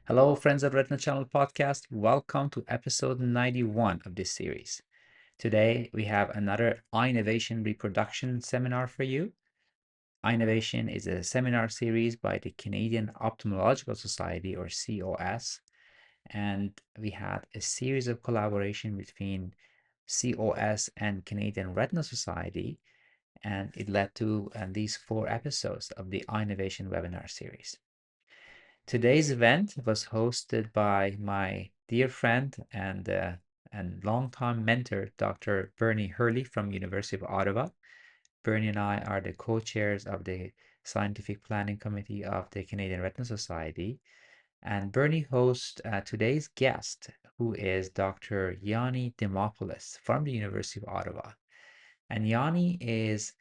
Hello, friends of Retina Channel podcast. Welcome to episode 91 of this series. Today, we have another EyeNovation reproduction seminar for you. EyeNovation is a seminar series by the Canadian Ophthalmological Society, or COS, and we had a series of collaboration between COS and Canadian Retina Society, and it led to these 4 episodes of the EyeNovation webinar series. Today's event was hosted by my dear friend and longtime mentor, Dr. Bernie Hurley from University of Ottawa. Bernie and I are the co-chairs of the Scientific Planning Committee of the Canadian Retina Society. And Bernie hosts today's guest, who is Dr. Ioannis Dimopoulos from the University of Ottawa. And Yanni is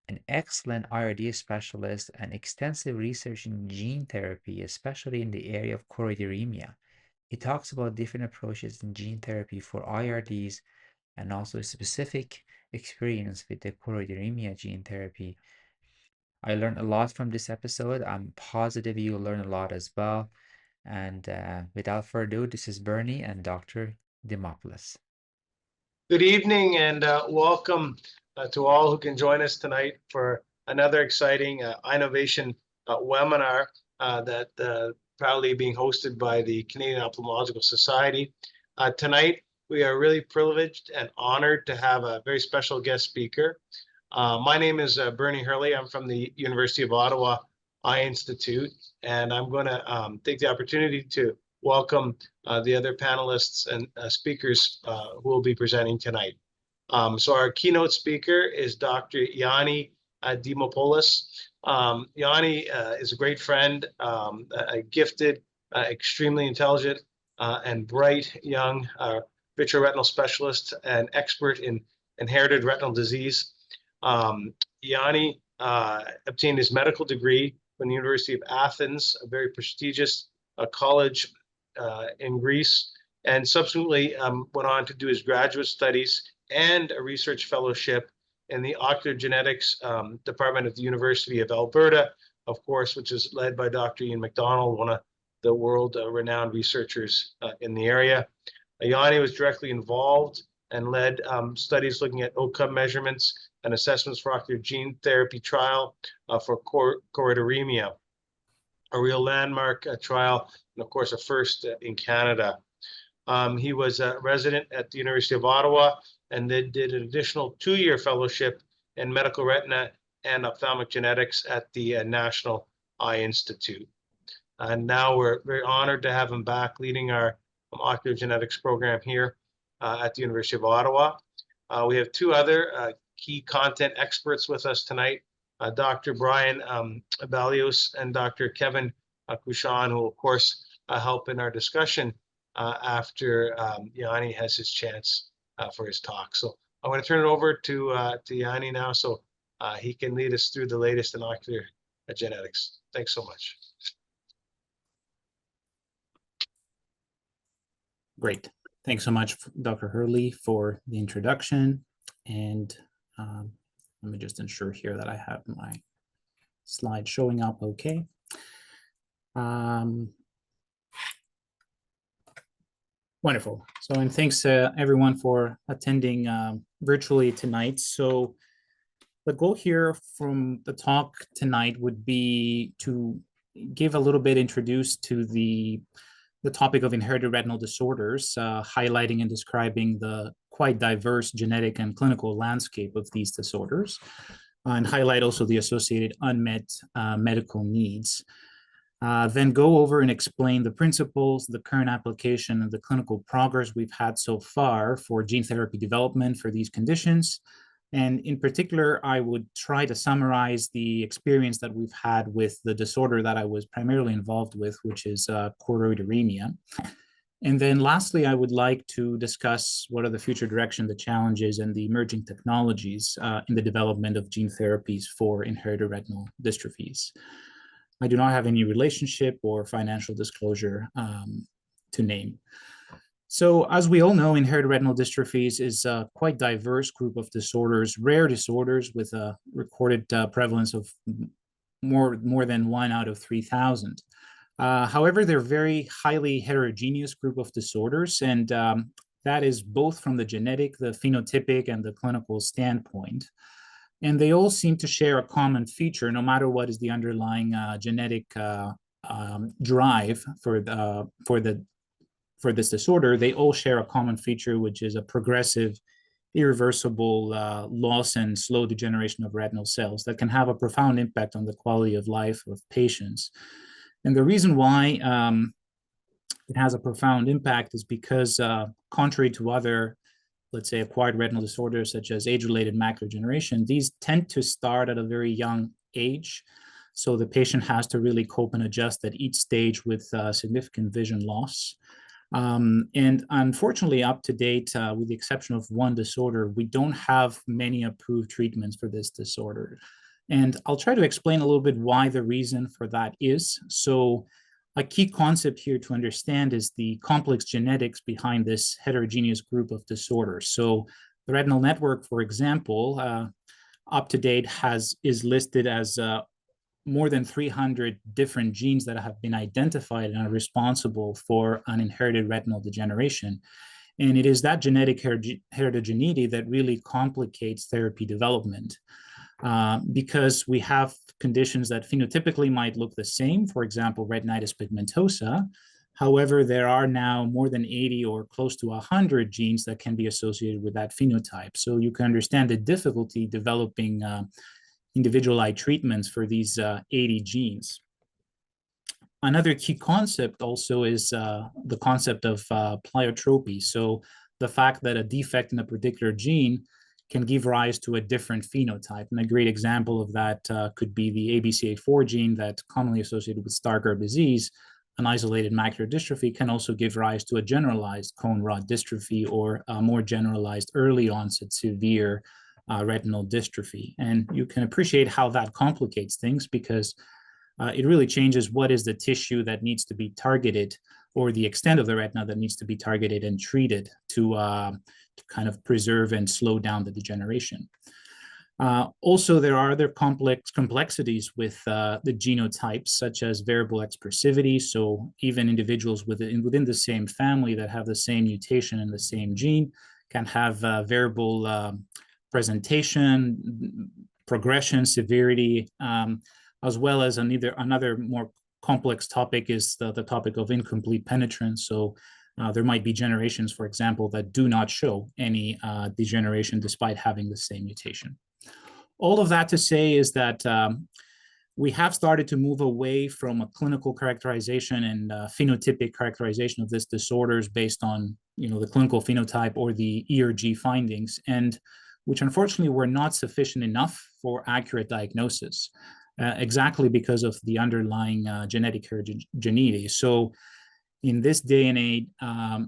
an excellent IRD specialist and extensive research in gene therapy, especially in the area of choroideremia. He talks about different approaches in gene therapy for IRDs and also a specific experience with the choroideremia gene therapy. I learned a lot from this episode. I'm positive you'll learn a lot as well. And without further ado, this is Bernie and Dr. Dimopoulos. Good evening and welcome to all who can join us tonight for another exciting EyeNovation webinar that proudly being hosted by the Canadian Ophthalmological Society. Tonight, we are really privileged and honored to have a very special guest speaker. My name is Bernie Hurley. I'm from the University of Ottawa Eye Institute, and I'm going to take the opportunity to welcome the other panelists and speakers who will be presenting tonight. So our keynote speaker is Dr. Ioannis Dimopoulos. Ioannis is a great friend, a gifted, extremely intelligent and bright young vitreoretinal specialist and expert in inherited retinal disease. Ioannis obtained his medical degree from the University of Athens, a very prestigious college in Greece, and subsequently went on to do his graduate studies and a research fellowship in the ocular genetics department of the University of Alberta, of course, which is led by Dr. Ian McDonald, one of the world-renowned researchers in the area. Ioannis was directly involved and led studies looking at outcome measurements and assessments for ocular gene therapy trial for choroideremia, a real landmark trial, and of course, a first in Canada. He was a resident at the University of Ottawa and then did an additional 2-year fellowship in medical retina and ophthalmic genetics at the National Eye Institute. And now we're very honored to have him back leading our ocular genetics program here at the University of Ottawa. We have 2 other key content experts with us tonight, Dr. Brian Balios and Dr. Kevin Kushan, who will, of course, help in our discussion after Ioannis has his chance for his talk. So I'm going to turn it over to Ioannis now so he can lead us through the latest in ocular genetics. Thanks so much. Great. Thanks so much, Dr. Hurley, for the introduction. And let me just ensure here that I have my slide showing up okay. Wonderful. So, and thanks everyone for attending virtually tonight. So the goal here from the talk tonight would be to give a little bit introduced to the topic of inherited retinal disorders, highlighting and describing the quite diverse genetic and clinical landscape of these disorders, and highlight also the associated unmet medical needs. Then go over and explain the principles, the current application, and the clinical progress we've had so far for gene therapy development for these conditions. And in particular, I would try to summarize the experience that we've had with the disorder that I was primarily involved with, which is choroideremia. And then lastly, I would like to discuss what are the future direction, the challenges, and the emerging technologies in the development of gene therapies for inherited retinal dystrophies. I do not have any relationship or financial disclosure to name. So as we all know, inherited retinal dystrophies is a quite diverse group of disorders, rare disorders with a recorded prevalence of more than 1 out of 3,000. However, they're very highly heterogeneous group of disorders, and that is both from the genetic, the phenotypic, and the clinical standpoint. And they all seem to share a common feature, no matter what is the underlying genetic drive for this disorder. They all share a common feature, which is a progressive, irreversible loss and slow degeneration of retinal cells that can have a profound impact on the quality of life of patients. And the reason why it has a profound impact is because, contrary to other, let's say, acquired retinal disorders such as age-related macular degeneration, these tend to start at a very young age. So the patient has to really cope and adjust at each stage with significant vision loss. And unfortunately, up to date, with the exception of one disorder, we don't have many approved treatments for this disorder. And I'll try to explain a little bit why the reason for that is. So a key concept here to understand is the complex genetics behind this heterogeneous group of disorders. So the retinal network, for example, up to date is listed as more than 300 different genes that have been identified and are responsible for an inherited retinal degeneration. And it is that genetic heterogeneity that really complicates therapy development. Because we have conditions that phenotypically might look the same, for example, retinitis pigmentosa. However, there are now more than 80 or close to 100 genes that can be associated with that phenotype. So you can understand the difficulty developing individualized treatments for these 80 genes. Another key concept also is the concept of pleiotropy. So the fact that a defect in a particular gene can give rise to a different phenotype. And a great example of that could be the ABCA4 gene that's commonly associated with Stargardt disease. An isolated macular dystrophy can also give rise to a generalized cone rod dystrophy or a more generalized early onset severe retinal dystrophy. And you can appreciate how that complicates things because it really changes what is the tissue that needs to be targeted or the extent of the retina that needs to be targeted and treated to kind of preserve and slow down the degeneration. Also, there are other complexities with the genotypes, such as variable expressivity. So even individuals within the same family that have the same mutation in the same gene can have variable presentation, progression, severity, as well as another more complex topic is the topic of incomplete penetrance. So there might be generations, for example, that do not show any degeneration despite having the same mutation. All of that to say is that we have started to move away from a clinical characterization and phenotypic characterization of this disorders based on the clinical phenotype or the ERG findings, and which unfortunately were not sufficient enough for accurate diagnosis, exactly because of the underlying genetic heterogeneity. So in this day and age,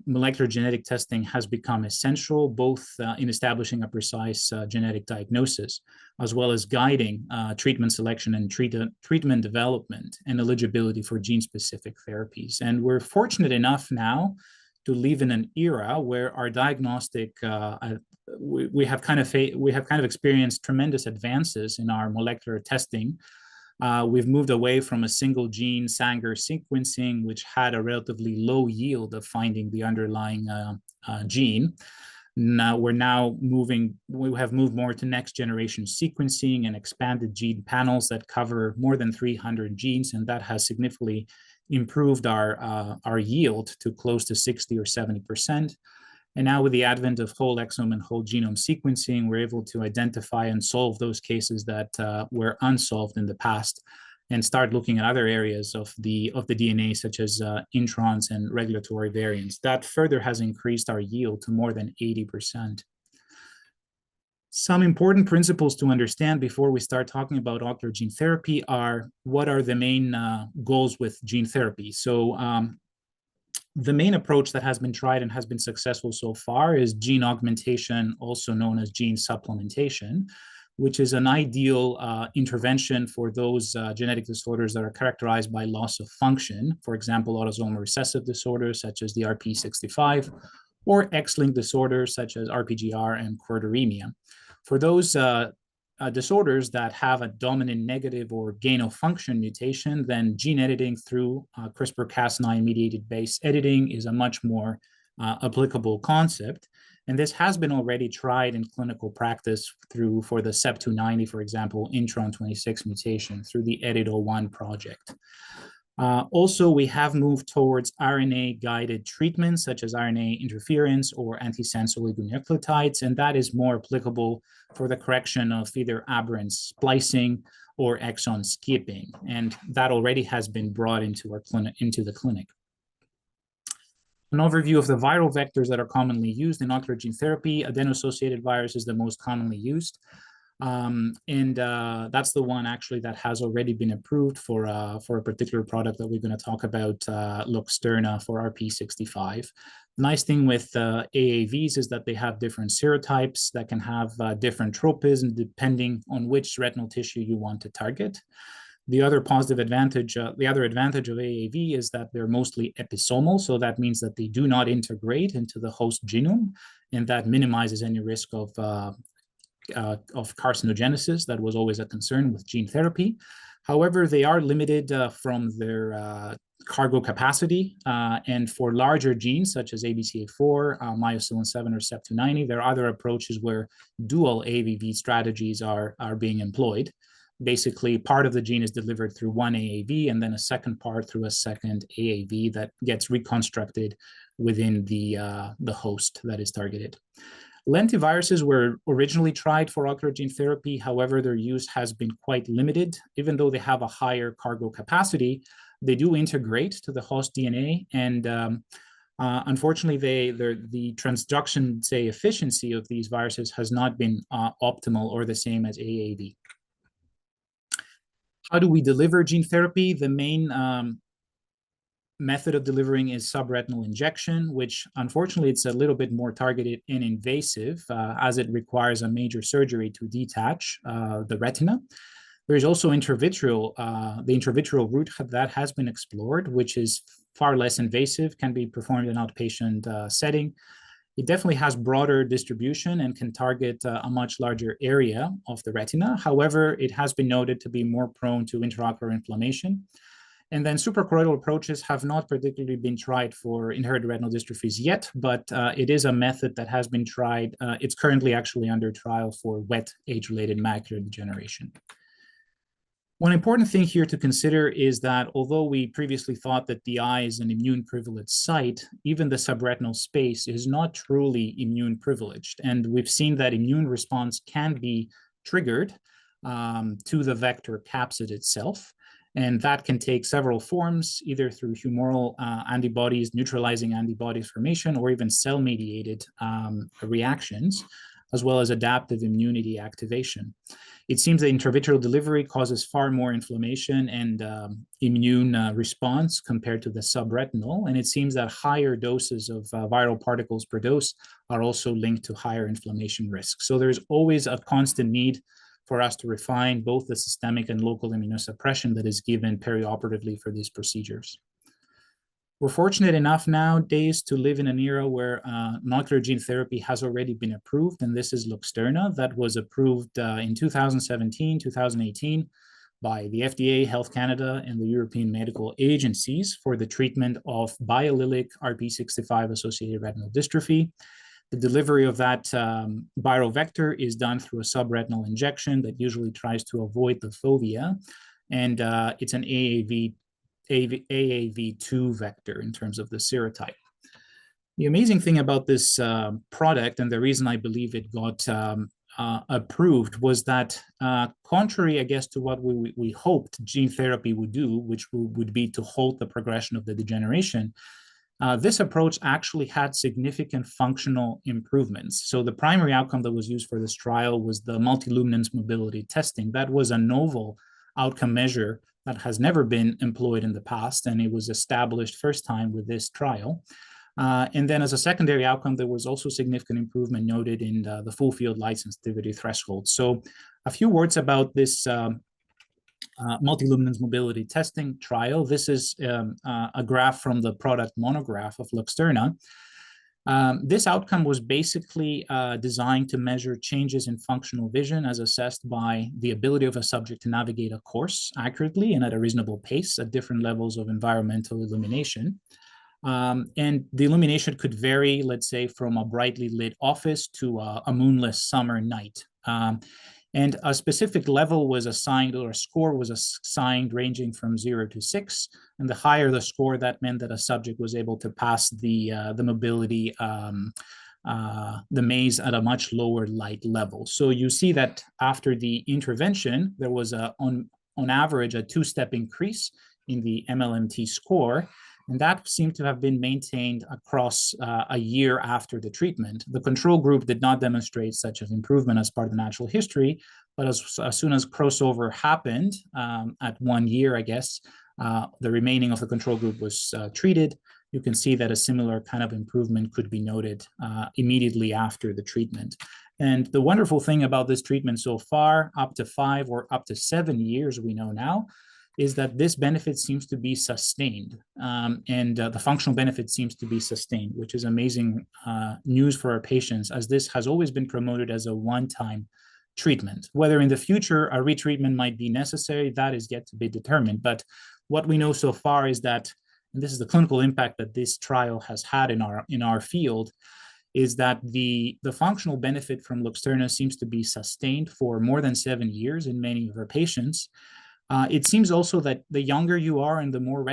molecular genetic testing has become essential, both in establishing a precise genetic diagnosis, as well as guiding treatment selection and treatment development and eligibility for gene-specific therapies. And we're fortunate enough now to live in an era where our diagnostic, we have kind of experienced tremendous advances in our molecular testing. We've moved away from a single gene Sanger sequencing, which had a relatively low yield of finding the underlying gene. Now we have moved more to next generation sequencing and expanded gene panels that cover more than 300 genes, and that has significantly improved our yield to close to 60 or 70%. And now with the advent of whole exome and whole genome sequencing, we're able to identify and solve those cases that were unsolved in the past and start looking at other areas of the DNA, such as introns and regulatory variants. That further has increased our yield to more than 80%. Some important principles to understand before we start talking about ocular gene therapy are what are the main goals with gene therapy. So the main approach that has been tried and has been successful so far is gene augmentation, also known as gene supplementation, which is an ideal intervention for those genetic disorders that are characterized by loss of function, for example, autosomal recessive disorders such as the RP65, or X-linked disorders such as RPGR and choroideremia. For those disorders that have a dominant negative or gain-of-function mutation, then gene editing through CRISPR-Cas9 mediated base editing is a much more applicable concept. And this has been already tried in clinical practice for the CEP290, for example, intron 26 mutation through the EDIT-01 project. Also, we have moved towards RNA-guided treatments such as RNA interference or antisense oligonucleotides, and that is more applicable for the correction of either aberrant splicing or exon skipping, and that already has been brought into the clinic. An overview of the viral vectors that are commonly used in ocular gene therapy. Adeno-associated virus is the most commonly used. That's the one actually that has already been approved for a particular product that we're going to talk about, Luxturna for RP65. The nice thing with AAVs is that they have different serotypes that can have different tropism depending on which retinal tissue you want to target. The other positive advantage, the other advantage of AAV is that they're mostly episomal, so that means that they do not integrate into the host genome, and that minimizes any risk of carcinogenesis. That was always a concern with gene therapy. However, they are limited from their cargo capacity, and for larger genes such as ABCA4, myocilin 7, or CEP290, there are other approaches where dual AAV strategies are being employed. Basically, part of the gene is delivered through one AAV and then a second part through a second AAV that gets reconstructed within the host that is targeted. Lentiviruses were originally tried for ocular gene therapy. However, their use has been quite limited. Even though they have a higher cargo capacity, they do integrate to the host DNA, and unfortunately, the transduction, say, efficiency of these viruses has not been optimal or the same as AAV. How do we deliver gene therapy? The main method of delivering is subretinal injection, which unfortunately it's a little bit more targeted and invasive as it requires a major surgery to detach the retina. There's also intravitreal, the intravitreal route that has been explored, which is far less invasive, can be performed in an outpatient setting. It definitely has broader distribution and can target a much larger area of the retina. However, it has been noted to be more prone to intraocular inflammation. And then suprachoroidal approaches have not particularly been tried for inherited retinal dystrophies yet, but it is a method that has been tried. It's currently actually under trial for wet age-related macular degeneration. One important thing here to consider is that although we previously thought that the eye is an immune privileged site, even the subretinal space is not truly immune privileged. And we've seen that immune response can be triggered to the vector capsid itself. And that can take several forms, either through humoral antibodies, neutralizing antibodies formation, or even cell-mediated reactions, as well as adaptive immunity activation. It seems that intravitreal delivery causes far more inflammation and immune response compared to the subretinal. And it seems that higher doses of viral particles per dose are also linked to higher inflammation risk. So there's always a constant need for us to refine both the systemic and local immunosuppression that is given perioperatively for these procedures. We're fortunate enough nowadays to live in an era where ocular gene therapy has already been approved, and this is Luxturna that was approved in 2017, 2018 by the FDA, Health Canada, and the European medical agencies for the treatment of biallelic RP65-associated retinal dystrophy. The delivery of that viral vector is done through a subretinal injection that usually tries to avoid the fovea, and it's an AAV2 vector in terms of the serotype. The amazing thing about this product, and the reason I believe it got approved, was that contrary, I guess, to what we hoped gene therapy would do, which would be to halt the progression of the degeneration, this approach actually had significant functional improvements. So the primary outcome that was used for this trial was the multiluminance mobility testing. That was a novel outcome measure that has never been employed in the past, and it was established first time with this trial. And then as a secondary outcome, there was also significant improvement noted in the full field light sensitivity threshold. So a few words about this multiluminance mobility testing trial. This is a graph from the product monograph of Luxturna. This outcome was basically designed to measure changes in functional vision as assessed by the ability of a subject to navigate a course accurately and at a reasonable pace at different levels of environmental illumination. And the illumination could vary, let's say, from a brightly lit office to a moonless summer night. And a specific level was assigned, or a score was assigned, ranging from 0 to 6. And the higher the score, that meant that a subject was able to pass the mobility, the maze at a much lower light level. So you see that after the intervention, there was on average a 2-step increase in the MLMT score. And that seemed to have been maintained across a year after the treatment. The control group did not demonstrate such an improvement as part of the natural history, but as soon as crossover happened at 1 year, I guess, the remaining of the control group was treated. You can see that a similar kind of improvement could be noted immediately after the treatment. And the wonderful thing about this treatment so far, up to 5 or up to 7 years, we know now, is that this benefit seems to be sustained, and the functional benefit seems to be sustained, which is amazing news for our patients, as this has always been promoted as a one-time treatment. Whether in the future a retreatment might be necessary, that is yet to be determined. But what we know so far is that, and this is the clinical impact that this trial has had in our field, is that the functional benefit from Luxturna seems to be sustained for more than 7 years in many of our patients. It seems also that the younger you are and the more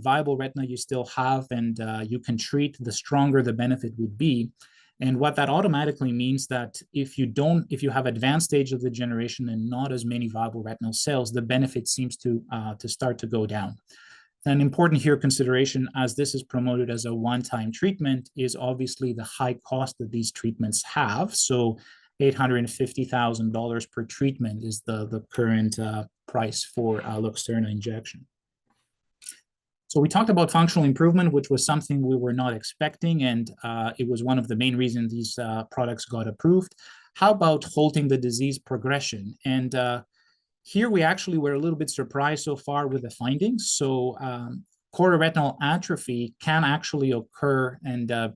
viable retina you still have and you can treat, the stronger the benefit would be. And what that automatically means that if you have advanced stage of degeneration and not as many viable retinal cells, the benefit seems to start to go down. An important here consideration, as this is promoted as a one-time treatment, is obviously the high cost that these treatments have. So $850,000 per treatment is the current price for Luxturna injection. So we talked about functional improvement, which was something we were not expecting, and it was one of the main reasons these products got approved. How about halting the disease progression? And here we actually were a little bit surprised so far with the findings. So chororetinal atrophy can actually occur and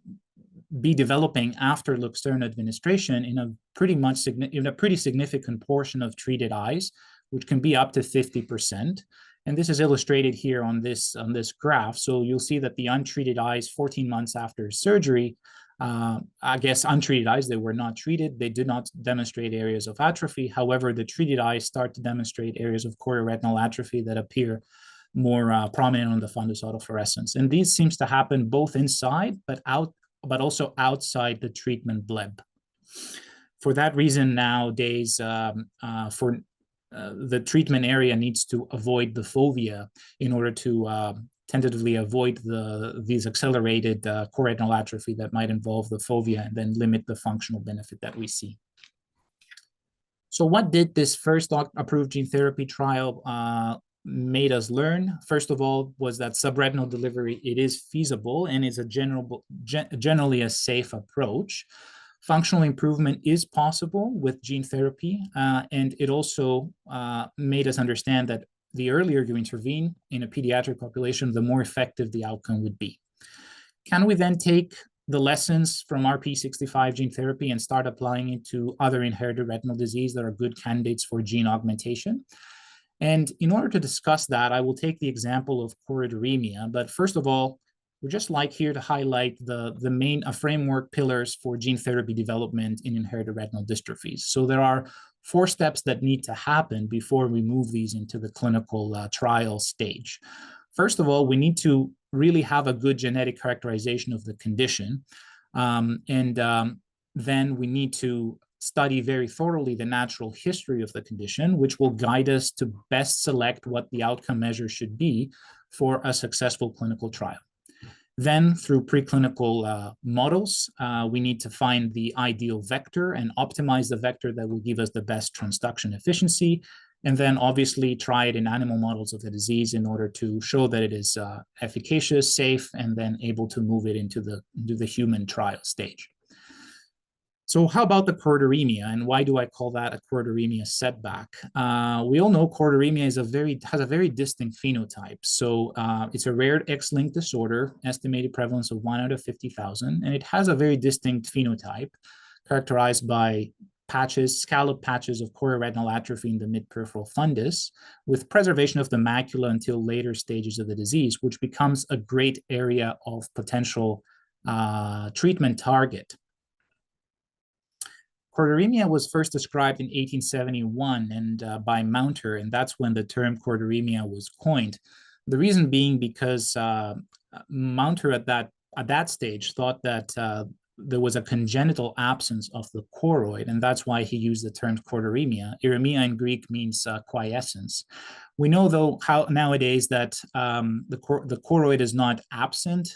be developing after Luxturna administration in a pretty significant portion of treated eyes, which can be up to 50%. And this is illustrated here on this graph. So you'll see that the untreated eyes 14 months after surgery, I guess untreated eyes, they were not treated. They did not demonstrate areas of atrophy. However, the treated eyes start to demonstrate areas of chororetinal atrophy that appear more prominent on the fundus autofluorescence. And these seems to happen both inside, but also outside the treatment bleb. For that reason, nowadays, the treatment area needs to avoid the fovea in order to tentatively avoid these accelerated chororetinal atrophy that might involve the fovea and then limit the functional benefit that we see. So what did this first approved gene therapy trial made us learn? First of all, was that subretinal delivery, it is feasible and is generally a safe approach. Functional improvement is possible with gene therapy, and it also made us understand that the earlier you intervene in a pediatric population, the more effective the outcome would be. Can we then take the lessons from RP65 gene therapy and start applying it to other inherited retinal disease that are good candidates for gene augmentation? And in order to discuss that, I will take the example of choroideremia. But first of all, we'd just like here to highlight the main framework pillars for gene therapy development in inherited retinal dystrophies. So there are 4 steps that need to happen before we move these into the clinical trial stage. First of all, we need to really have a good genetic characterization of the condition. Then we need to study very thoroughly the natural history of the condition, which will guide us to best select what the outcome measure should be for a successful clinical trial. Then through preclinical models, we need to find the ideal vector and optimize the vector that will give us the best transduction efficiency. And then obviously try it in animal models of the disease in order to show that it is efficacious, safe, and then able to move it into the human trial stage. So how about the choroideremia, and why do I call that a choroideremia setback? We all know choroideremia has a very distinct phenotype. So it's a rare X-linked disorder, estimated prevalence of 1 out of 50,000, and it has a very distinct phenotype characterized by scallop patches of chororetinal atrophy in the mid-peripheral fundus, with preservation of the macula until later stages of the disease, which becomes a great area of potential treatment target. Choroideremia was first described in 1871 and by Mounter, and that's when the term choroideremia was coined. The reason being because Mounter at that stage thought that there was a congenital absence of the choroid, and that's why he used the term choroideremia. Eremia in Greek means quiescence. We know, though, how nowadays that the choroid is not absent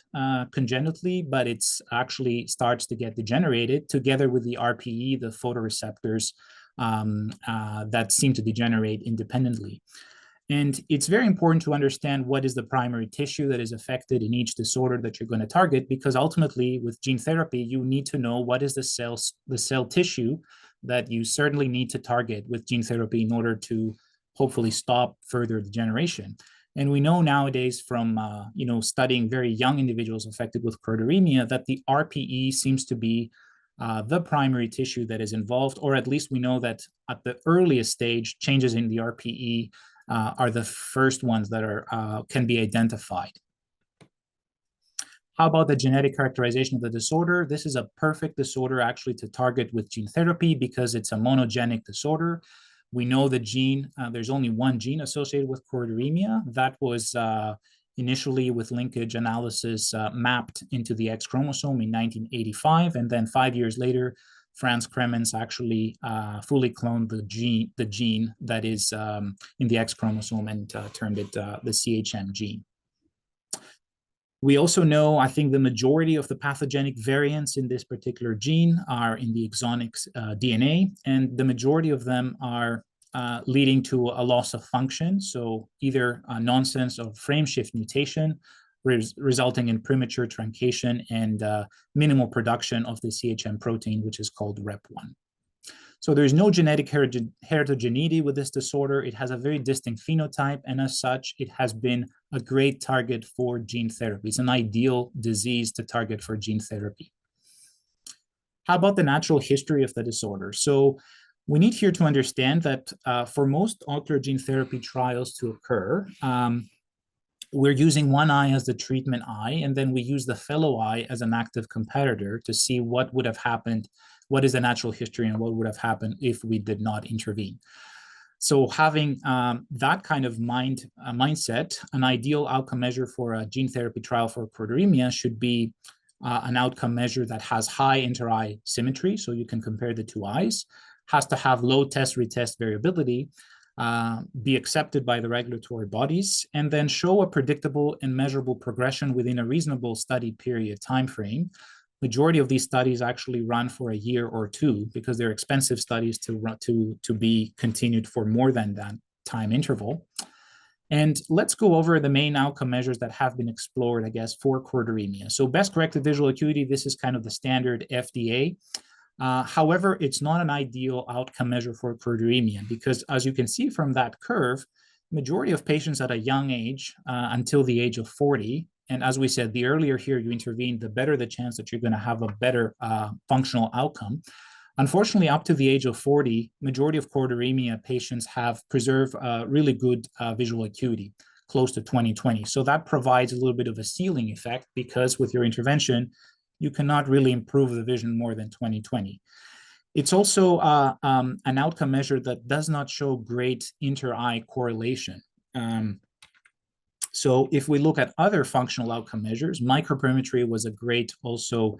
congenitally, but it's actually starts to get degenerated together with the RPE, the photoreceptors that seem to degenerate independently. And it's very important to understand what is the primary tissue that is affected in each disorder that you're going to target, because ultimately with gene therapy, you need to know what is the cell tissue that you certainly need to target with gene therapy in order to hopefully stop further degeneration. And we know nowadays from studying very young individuals affected with choroideremia that the RPE seems to be the primary tissue that is involved, or at least we know that at the earliest stage, changes in the RPE are the first ones that can be identified. How about the genetic characterization of the disorder? This is a perfect disorder actually to target with gene therapy because it's a monogenic disorder. We know the gene, there's only one gene associated with choroideremia. That was initially with linkage analysis mapped into the X chromosome in 1985. And then 5 years later, Franz Kremens actually fully cloned the gene that is in the X chromosome and termed it the CHM gene. We also know, I think, the majority of the pathogenic variants in this particular gene are in the exonic DNA, and the majority of them are leading to a loss of function. So either a nonsense of frame shift mutation, resulting in premature truncation and minimal production of the CHM protein, which is called REP1. So there's no genetic heterogeneity with this disorder. It has a very distinct phenotype, and as such, it has been a great target for gene therapy. It's an ideal disease to target for gene therapy. How about the natural history of the disorder? So we need here to understand that for most ocular gene therapy trials to occur, we're using one eye as the treatment eye, and then we use the fellow eye as an active comparator to see what would have happened, what is the natural history, and what would have happened if we did not intervene. So having that kind of mindset, an ideal outcome measure for a gene therapy trial for choroideremia should be an outcome measure that has high inter-eye symmetry, so you can compare the two eyes, has to have low test-retest variability, be accepted by the regulatory bodies, and then show a predictable and measurable progression within a reasonable study period timeframe. Majority of these studies actually run for a year or two because they're expensive studies to be continued for more than that time interval. And let's go over the main outcome measures that have been explored, I guess, for choroideremia. So best corrected visual acuity, this is kind of the standard FDA. However, it's not an ideal outcome measure for choroideremia because, as you can see from that curve, majority of patients at a young age until the age of 40, and as we said, the earlier here you intervene, the better the chance that you're going to have a better functional outcome. Unfortunately, up to the age of 40, majority of choroideremia patients have preserved really good visual acuity, close to 20/20. So that provides a little bit of a ceiling effect because with your intervention, you cannot really improve the vision more than 20/20. It's also an outcome measure that does not show great inter-eye correlation. So if we look at other functional outcome measures, microperimetry was a great also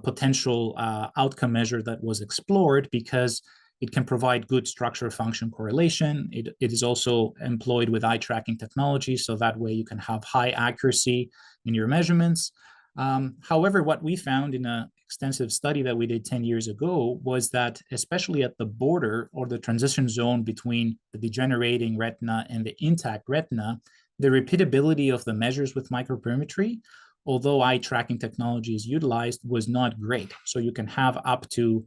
potential outcome measure that was explored because it can provide good structure function correlation. It is also employed with eye tracking technology, so that way you can have high accuracy in your measurements. However, what we found in an extensive study that we did 10 years ago was that, especially at the border or the transition zone between the degenerating retina and the intact retina, the repeatability of the measures with microperimetry, although eye tracking technology is utilized, was not great. So you can have up to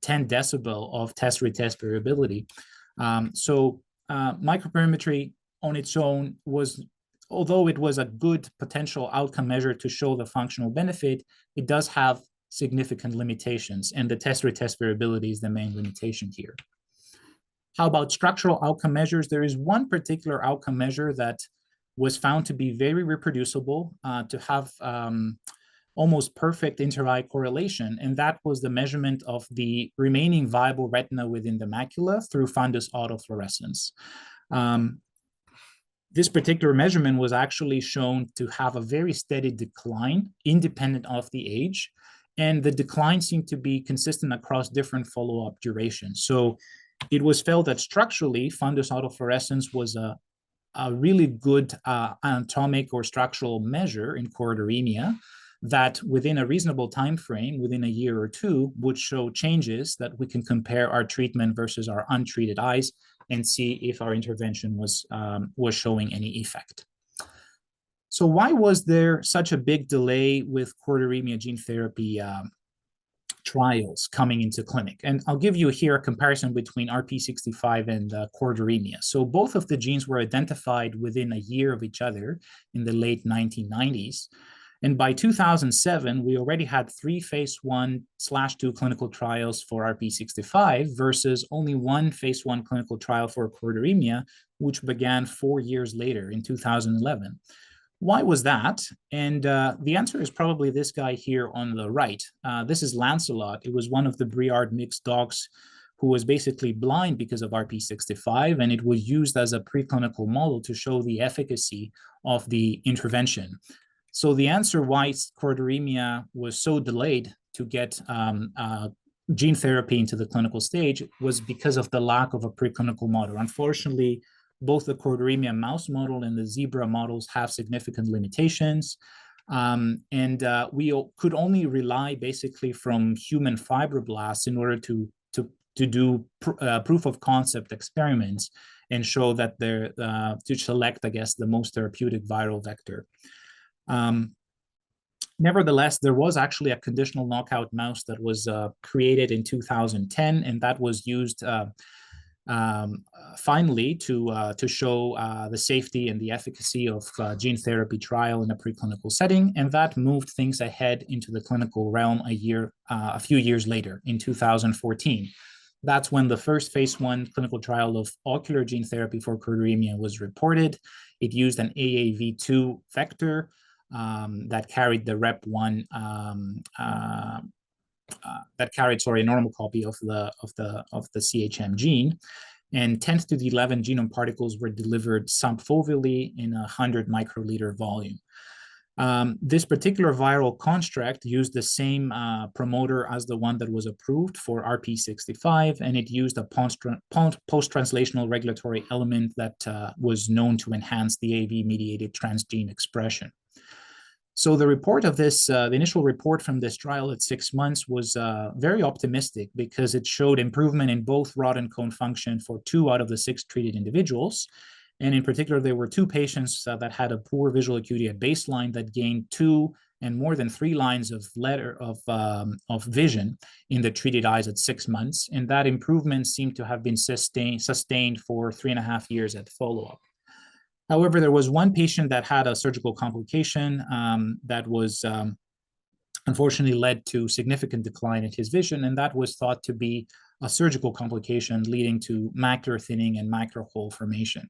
10 decibel of test-retest variability. Microperimetry on its own was, although it was a good potential outcome measure to show the functional benefit, it does have significant limitations, and the test-retest variability is the main limitation here. How about structural outcome measures? There is one particular outcome measure that was found to be very reproducible, to have almost perfect inter-eye correlation, and that was the measurement of the remaining viable retina within the macula through fundus autofluorescence. This particular measurement was actually shown to have a very steady decline independent of the age, and the decline seemed to be consistent across different follow-up durations. So it was felt that structurally, fundus autofluorescence was a really good anatomic or structural measure in choroideremia that within a reasonable time frame, within a year or two, would show changes that we can compare our treatment versus our untreated eyes and see if our intervention was showing any effect. So why was there such a big delay with choroideremia gene therapy trials coming into clinic? And I'll give you here a comparison between RP65 and choroideremia. So both of the genes were identified within a year of each other in the late 1990s. And by 2007, we already had 3 phase 1/2 clinical trials for RP65 versus only 1 phase 1 clinical trial for choroideremia, which began 4 years later in 2011. Why was that? And the answer is probably this guy here on the right. This is Lancelot. It was one of the Briard mixed dogs who was basically blind because of RP65, and it was used as a preclinical model to show the efficacy of the intervention. So the answer why choroideremia was so delayed to get gene therapy into the clinical stage was because of the lack of a preclinical model. Unfortunately, both the choroideremia mouse model and the zebra models have significant limitations. We could only rely basically from human fibroblasts in order to do proof of concept experiments and show that they're to select, I guess, the most therapeutic viral vector. Nevertheless, there was actually a conditional knockout mouse that was created in 2010, and that was used finally to show the safety and the efficacy of gene therapy trial in a preclinical setting, and that moved things ahead into the clinical realm a few years later in 2014. That's when the first phase 1 clinical trial of ocular gene therapy for choroideremia was reported. It used an AAV2 vector that carried the rep1 a normal copy of the CHM gene, and 10 to the 11 genome particles were delivered subfoveally in a 100 microliter volume. This particular viral construct used the same promoter as the one that was approved for RP65, and it used a post-translational regulatory element that was known to enhance the AAV-mediated transgene expression. So the report of this, the initial report from this trial at 6 months was very optimistic because it showed improvement in both rod and cone function for 2 out of the 6 treated individuals. And in particular, there were 2 patients that had a poor visual acuity at baseline that gained 2 and more than 3 lines of vision in the treated eyes at 6 months. And that improvement seemed to have been sustained for 3.5 years at follow-up. However, there was one patient that had a surgical complication that was unfortunately led to significant decline in his vision, and that was thought to be a surgical complication leading to macular thinning and macular hole formation.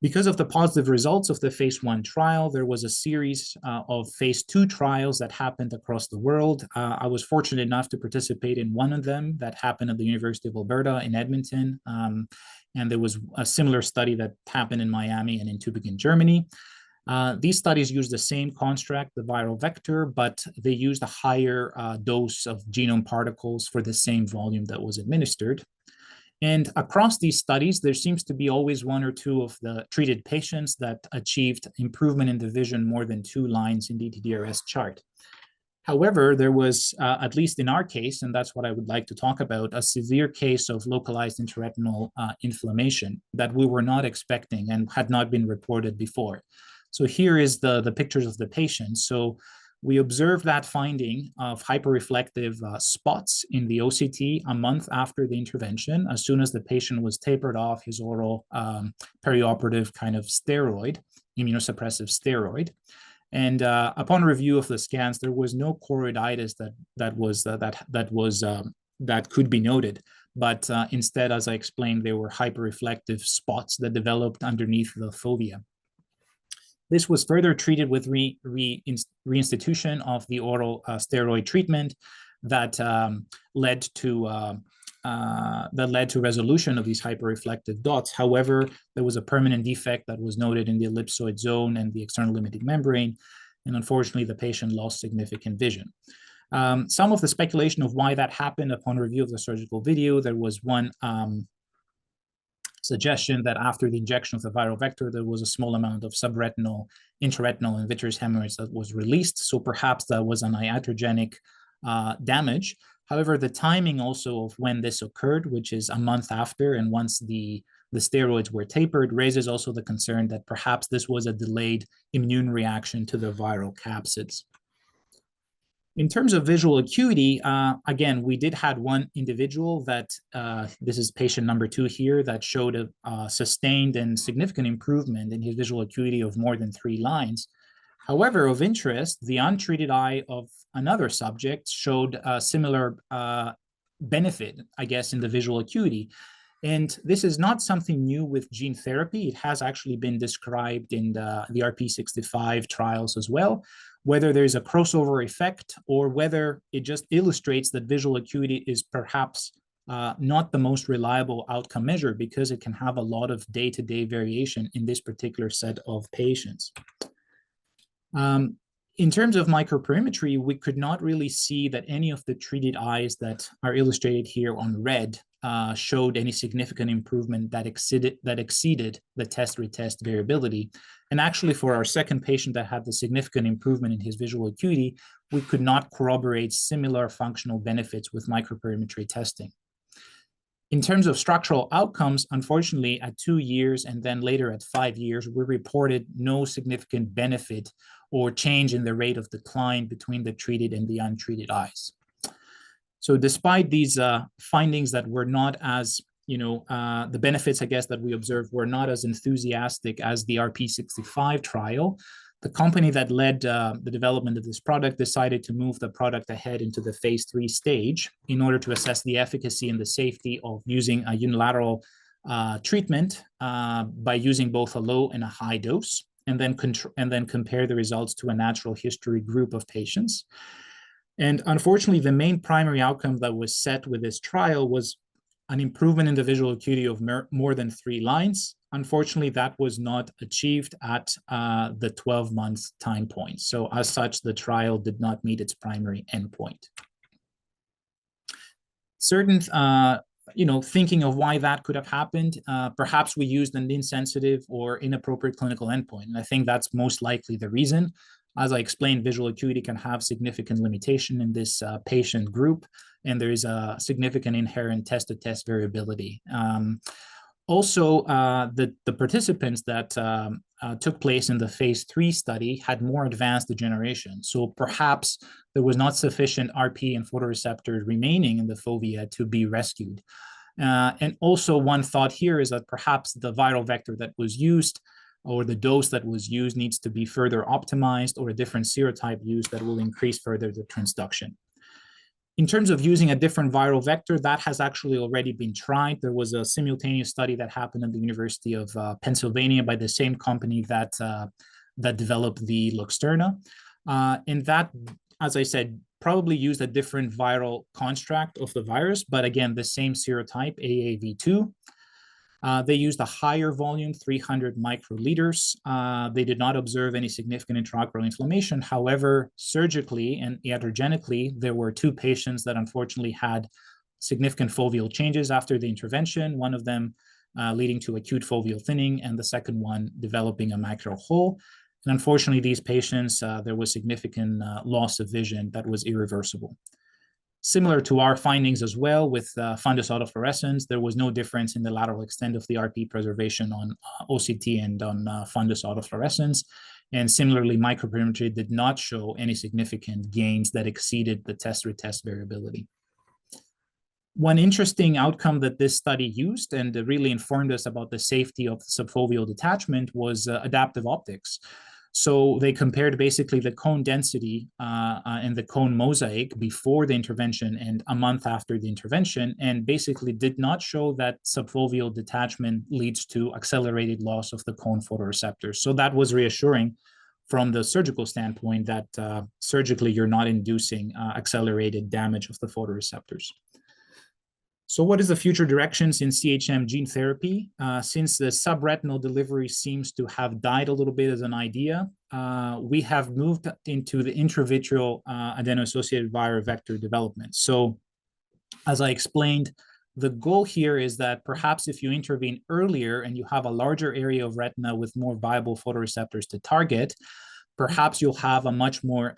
Because of the positive results of the phase 1 trial, there was a series of phase 2 trials that happened across the world. I was fortunate enough to participate in one of them that happened at the University of Alberta in Edmonton. And there was a similar study that happened in Miami and in Tübingen, Germany. These studies used the same construct, the viral vector, but they used a higher dose of genome particles for the same volume that was administered. And across these studies, there seems to be always 1 or 2 of the treated patients that achieved improvement in the vision more than 2 lines in the DTDRS chart. However, there was, at least in our case, and that's what I would like to talk about, a severe case of localized intraretinal inflammation that we were not expecting and had not been reported before. So here is the pictures of the patients. So We observed that finding of hyperreflective spots in the OCT a month after the intervention, as soon as the patient was tapered off his oral perioperative kind of steroid, immunosuppressive steroid. And upon review of the scans, there was no choroiditis that could be noted. But instead, as I explained, there were hyperreflective spots that developed underneath the fovea. This was further treated with reinstitution of the oral steroid treatment that led to resolution of these hyperreflective dots. However, there was a permanent defect that was noted in the ellipsoid zone and the external limiting membrane, and unfortunately, the patient lost significant vision. Some of the speculation of why that happened upon review of the surgical video, there was one suggestion that after the injection of the viral vector, there was a small amount of subretinal, intraretinal, and vitreous hemorrhage that was released. So perhaps that was an iatrogenic damage. However, the timing also of when this occurred, which is a month after, and once the steroids were tapered, raises also the concern that perhaps this was a delayed immune reaction to the viral capsids. In terms of visual acuity, again, we did have one individual that, this is patient number 2 here, that showed a sustained and significant improvement in his visual acuity of more than 3 lines. However, of interest, the untreated eye of another subject showed a similar benefit, I guess, in the visual acuity. And this is not something new with gene therapy. It has actually been described in the RP65 trials as well, whether there's a crossover effect or whether it just illustrates that visual acuity is perhaps not the most reliable outcome measure because it can have a lot of day-to-day variation in this particular set of patients. In terms of microperimetry, we could not really see that any of the treated eyes that are illustrated here on red showed any significant improvement that exceeded the test-retest variability. And actually, for our second patient that had the significant improvement in his visual acuity, we could not corroborate similar functional benefits with microperimetry testing. In terms of structural outcomes, unfortunately, at 2 years and then later at 5 years, we reported no significant benefit or change in the rate of decline between the treated and the untreated eyes. So despite these findings that were not as, the benefits, I guess, that we observed were not as enthusiastic as the RP65 trial, the company that led the development of this product decided to move the product ahead into the phase 3 stage in order to assess the efficacy and the safety of using a unilateral treatment by using both a low and a high dose, and then compare the results to a natural history group of patients. And unfortunately, the main primary outcome that was set with this trial was an improvement in the visual acuity of more than 3 lines. Unfortunately, that was not achieved at the 12-month time point. So as such, the trial did not meet its primary endpoint. Certain, thinking of why that could have happened, perhaps we used an insensitive or inappropriate clinical endpoint. And I think that's most likely the reason. As I explained, visual acuity can have significant limitation in this patient group, and there is a significant inherent test-to-test variability. Also, the participants that took place in the phase 3 study had more advanced degeneration. So perhaps there was not sufficient RP and photoreceptors remaining in the fovea to be rescued. And also one thought here is that perhaps the viral vector that was used or the dose that was used needs to be further optimized, or a different serotype used that will increase further the transduction. In terms of using a different viral vector, that has actually already been tried. There was a simultaneous study that happened at the University of Pennsylvania by the same company that developed the Luxturna. And that, as I said, probably used a different viral construct of the virus, but again, the same serotype, AAV2. They used a higher volume, 300 microliters. They did not observe any significant intraocular inflammation. However, surgically and iatrogenically, there were 2 patients that unfortunately had significant foveal changes after the intervention, one of them leading to acute foveal thinning, and the second one developing a macular hole. And unfortunately, these patients, there was significant loss of vision that was irreversible. Similar to our findings as well with fundus autofluorescence, there was no difference in the lateral extent of the RP preservation on OCT and on fundus autofluorescence. And similarly, microperimetry did not show any significant gains that exceeded the test-retest variability. One interesting outcome that this study used and really informed us about the safety of subfoveal detachment was adaptive optics. So they compared basically the cone density and the cone mosaic before the intervention and a month after the intervention, and basically did not show that subfoveal detachment leads to accelerated loss of the cone photoreceptors. So that was reassuring from the surgical standpoint that surgically you're not inducing accelerated damage of the photoreceptors. So what is the future directions in CHM gene therapy? Since the subretinal delivery seems to have died a little bit as an idea, we have moved into the intravitreal adeno-associated viral vector development. So as I explained, the goal here is that perhaps if you intervene earlier and you have a larger area of retina with more viable photoreceptors to target, perhaps you'll have a much more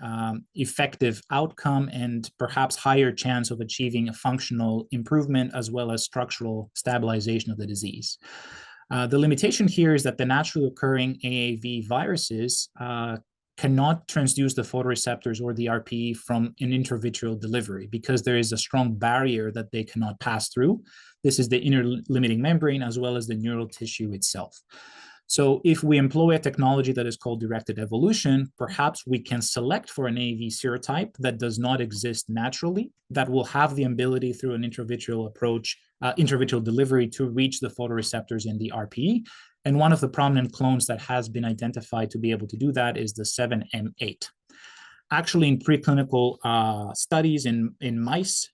effective outcome and perhaps higher chance of achieving a functional improvement as well as structural stabilization of the disease. The limitation here is that the naturally occurring AAV viruses cannot transduce the photoreceptors or the RPE from an intravitreal delivery because there is a strong barrier that they cannot pass through. This is the inner limiting membrane as well as the neural tissue itself. So if we employ a technology that is called directed evolution, perhaps we can select for an AAV serotype that does not exist naturally, that will have the ability through an intravitreal approach, intravitreal delivery to reach the photoreceptors in the RPE. And one of the prominent clones that has been identified to be able to do that is the 7M8. Actually, in preclinical studies in mice,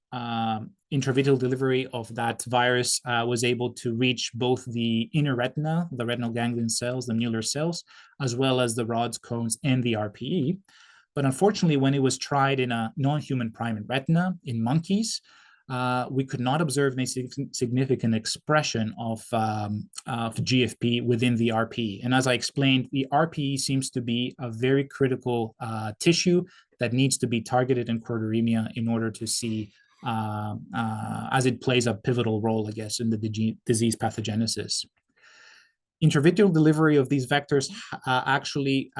intravitreal delivery of that virus was able to reach both the inner retina, the retinal ganglion cells, the Mueller cells, as well as the rods, cones, and the RPE. But unfortunately, when it was tried in a non-human primate retina in monkeys, we could not observe any significant expression of GFP within the RPE. And as I explained, the RPE seems to be a very critical tissue that needs to be targeted in choroideremia in order to see, as it plays a pivotal role, I guess, in the disease pathogenesis. Intravitreal delivery of these vectors actually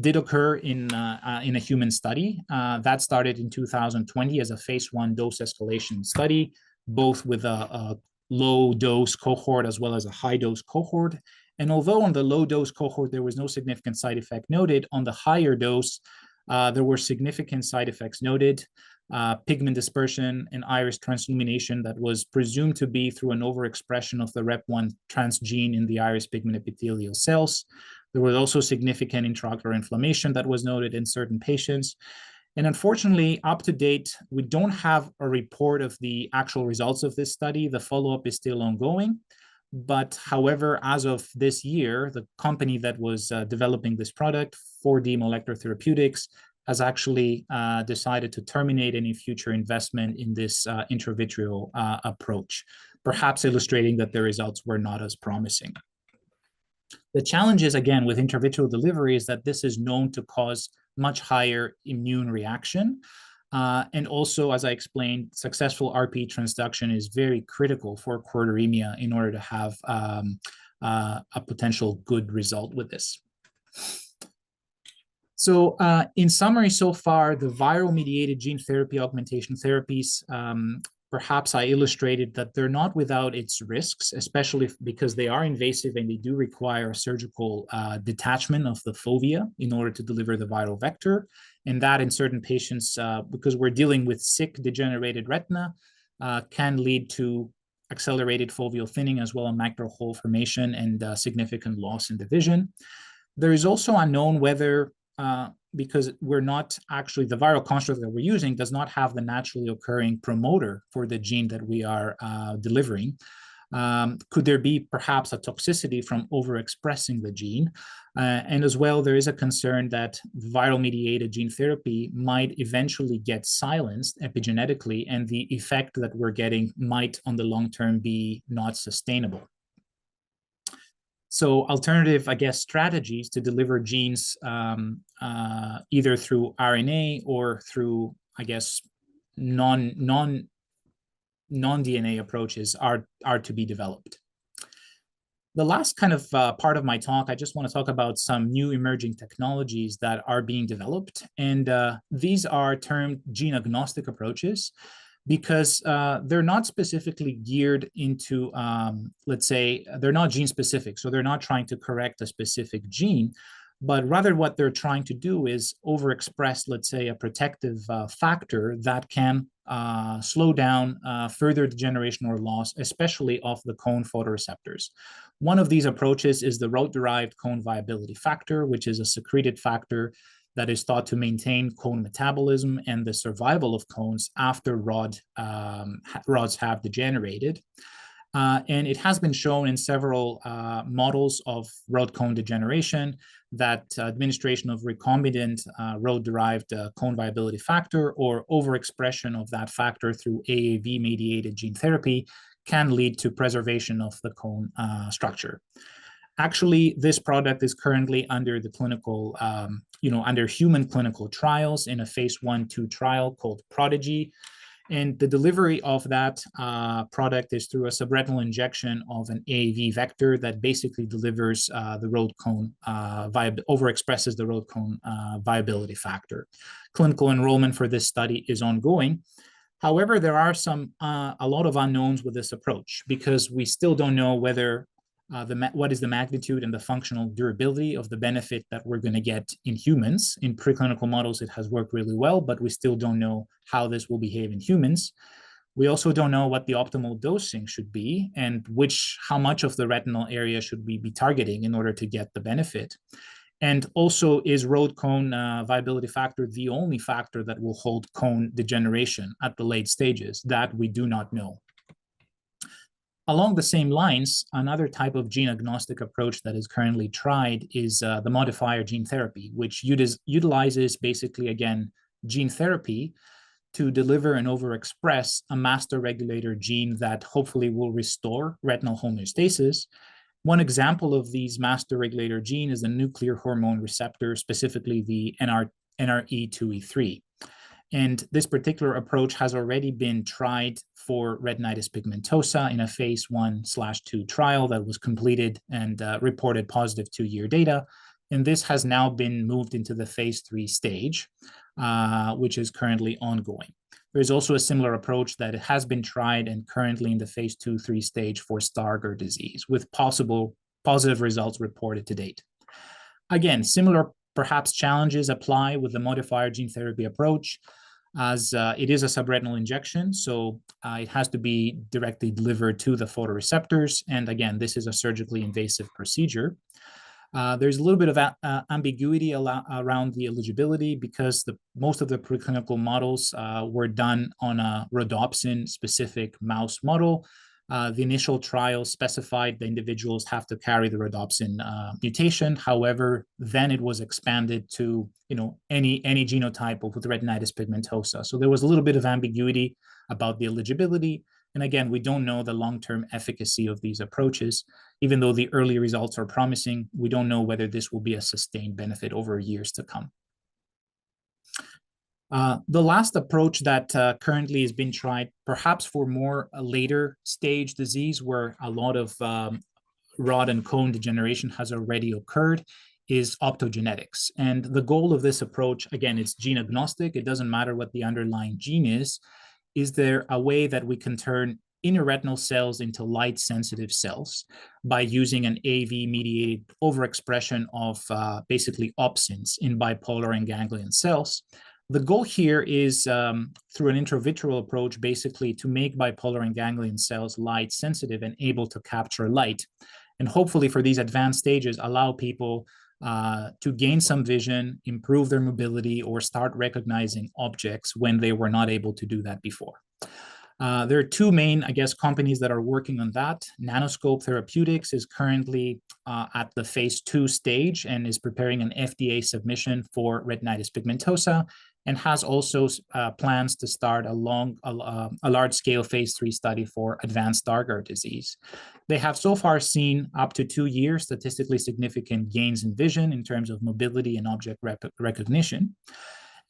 did occur in a human study that started in 2020 as a phase 1 dose escalation study, both with a low dose cohort as well as a high dose cohort. And although on the low dose cohort there was no significant side effect noted, on the higher dose there were significant side effects noted. Pigment dispersion and iris transillumination that was presumed to be through an overexpression of the REP1 transgene in the iris pigment epithelial cells. There was also significant intraocular inflammation that was noted in certain patients. And unfortunately, up to date, we don't have a report of the actual results of this study. The follow-up is still ongoing. But however, as of this year, the company that was developing this product, 4D Molecular Therapeutics, has actually decided to terminate any future investment in this intravitreal approach, perhaps illustrating that the results were not as promising. The challenges, again, with intravitreal delivery is that this is known to cause much higher immune reaction. And also, as I explained, successful RPE transduction is very critical for choroideremia in order to have a potential good result with this. So in summary, so far, the viral-mediated gene therapy augmentation therapies, perhaps I illustrated that they're not without its risks, especially because they are invasive and they do require surgical detachment of the fovea in order to deliver the viral vector. And that in certain patients, because we're dealing with sick degenerated retina, can lead to accelerated foveal thinning as well as macro hole formation and significant loss in the vision. There is also unknown whether because we're not actually, the viral construct that we're using does not have the naturally occurring promoter for the gene that we are delivering. Could there be perhaps a toxicity from overexpressing the gene? And as well, there is a concern that viral-mediated gene therapy might eventually get silenced epigenetically, and the effect that we're getting might on the long term be not sustainable. So alternative, I guess, strategies to deliver genes either through RNA or through, I guess, non-DNA approaches are to be developed. The last kind of part of my talk, I just want to talk about some new emerging technologies that are being developed. And these are termed gene agnostic approaches because they're not specifically geared into, let's say, they're not gene specific. So they're not trying to correct a specific gene, but rather what they're trying to do is overexpress, let's say, a protective factor that can slow down further degeneration or loss, especially of the cone photoreceptors. One of these approaches is the rod-derived cone viability factor, which is a secreted factor that is thought to maintain cone metabolism and the survival of cones after rods have degenerated. And it has been shown in several models of rod cone degeneration that administration of recombinant rod-derived cone viability factor or overexpression of that factor through AAV-mediated gene therapy can lead to preservation of the cone structure. Actually, this product is currently under the clinical, under human clinical trials in a phase 1/2 trial called Prodigy. And the delivery of that product is through a subretinal injection of an AAV vector that basically delivers the rod cone, overexpresses the rod cone viability factor. Clinical enrollment for this study is ongoing. However, there are a lot of unknowns with this approach because we still don't know whether what is the magnitude and the functional durability of the benefit that we're going to get in humans. In preclinical models, it has worked really well, but we still don't know how this will behave in humans. We also don't know what the optimal dosing should be and how much of the retinal area should we be targeting in order to get the benefit. And also, is rod cone viability factor the only factor that will hold cone degeneration at the late stages? That we do not know. Along the same lines, another type of gene agnostic approach that is currently tried is the modifier gene therapy, which utilizes basically, again, gene therapy to deliver and overexpress a master regulator gene that hopefully will restore retinal homeostasis. One example of these master regulator gene is the nuclear hormone receptor, specifically the NRE2E3. And this particular approach has already been tried for retinitis pigmentosa in a phase 1/2 trial that was completed and reported positive 2-year data. And this has now been moved into the phase 3 stage, which is currently ongoing. There's also a similar approach that has been tried and currently in the phase 2/3 stage for Stargardt disease, with possible positive results reported to date. Again, similar perhaps challenges apply with the modifier gene therapy approach, as it is a subretinal injection, so it has to be directly delivered to the photoreceptors. And again, this is a surgically invasive procedure. There's a little bit of ambiguity around the eligibility because most of the preclinical models were done on a rhodopsin-specific mouse model. The initial trial specified the individuals have to carry the rhodopsin mutation. However, then it was expanded to any genotype with retinitis pigmentosa. So there was a little bit of ambiguity about the eligibility. And again, we don't know the long-term efficacy of these approaches. Even though the early results are promising, we don't know whether this will be a sustained benefit over years to come. The last approach that currently has been tried, perhaps for more later stage disease where a lot of rod and cone degeneration has already occurred, is optogenetics. And the goal of this approach, again, it's gene agnostic. It doesn't matter what the underlying gene is. Is there a way that we can turn inner retinal cells into light-sensitive cells by using an AAV-mediated overexpression of basically opsins in bipolar and ganglion cells? The goal here is through an intravitreal approach, basically to make bipolar and ganglion cells light sensitive and able to capture light. And hopefully for these advanced stages, allow people to gain some vision, improve their mobility, or start recognizing objects when they were not able to do that before. There are two main, companies that are working on that. Nanoscope Therapeutics is currently at the phase 2 stage and is preparing an FDA submission for retinitis pigmentosa, and has also plans to start a large-scale phase 3 study for advanced Stargardt disease. They have so far seen up to 2 years statistically significant gains in vision in terms of mobility and object recognition.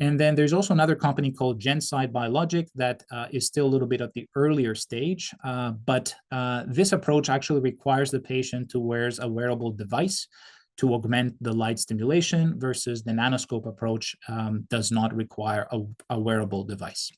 And then there's also another company called Genside Biologic that is still a little bit at the earlier stage, but this approach actually requires the patient to wear a wearable device to augment the light stimulation, versus the nanoscope approach does not require a wearable device.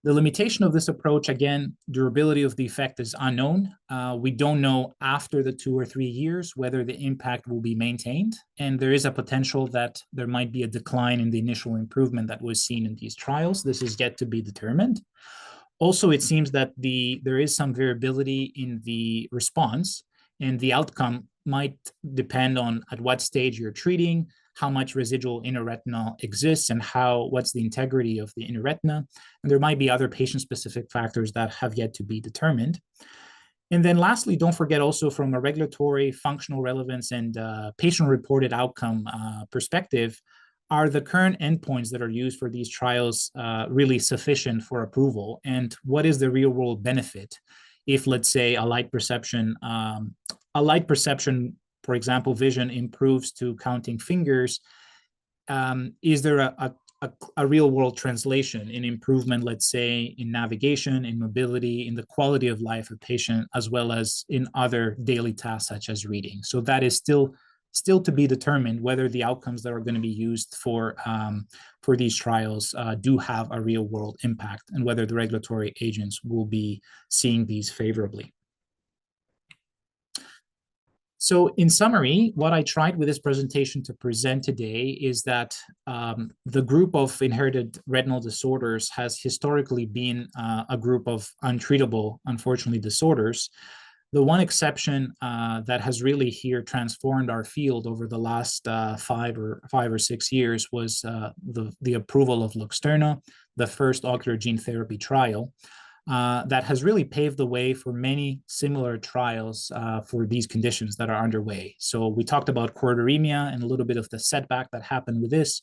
The limitation of this approach, again, durability of the effect is unknown. We don't know after the 2 or 3 years whether the impact will be maintained, and there is a potential that there might be a decline in the initial improvement that was seen in these trials. This is yet to be determined. Also, it seems that there is some variability in the response, and the outcome might depend on at what stage you're treating, how much residual inner retina exists, and what's the integrity of the inner retina. And there might be other patient-specific factors that have yet to be determined. And then lastly, don't forget also from a regulatory, functional relevance, and patient-reported outcome perspective, are the current endpoints that are used for these trials really sufficient for approval? And what is the real-world benefit if, let's say, a light perception, for example, vision improves to counting fingers? Is there a real-world translation in improvement, let's say, in navigation, in mobility, in the quality of life of patient, as well as in other daily tasks such as reading? So that is still to be determined, whether the outcomes that are going to be used for these trials do have a real-world impact, and whether the regulatory agents will be seeing these favorably. So in summary, what I tried with this presentation to present today is that the group of inherited retinal disorders has historically been a group of untreatable, unfortunately, disorders. The one exception that has really here transformed our field over the last 5 or 6 years was the approval of Luxturna, the first ocular gene therapy trial. That has really paved the way for many similar trials for these conditions that are underway. So we talked about choroideremia and a little bit of the setback that happened with this.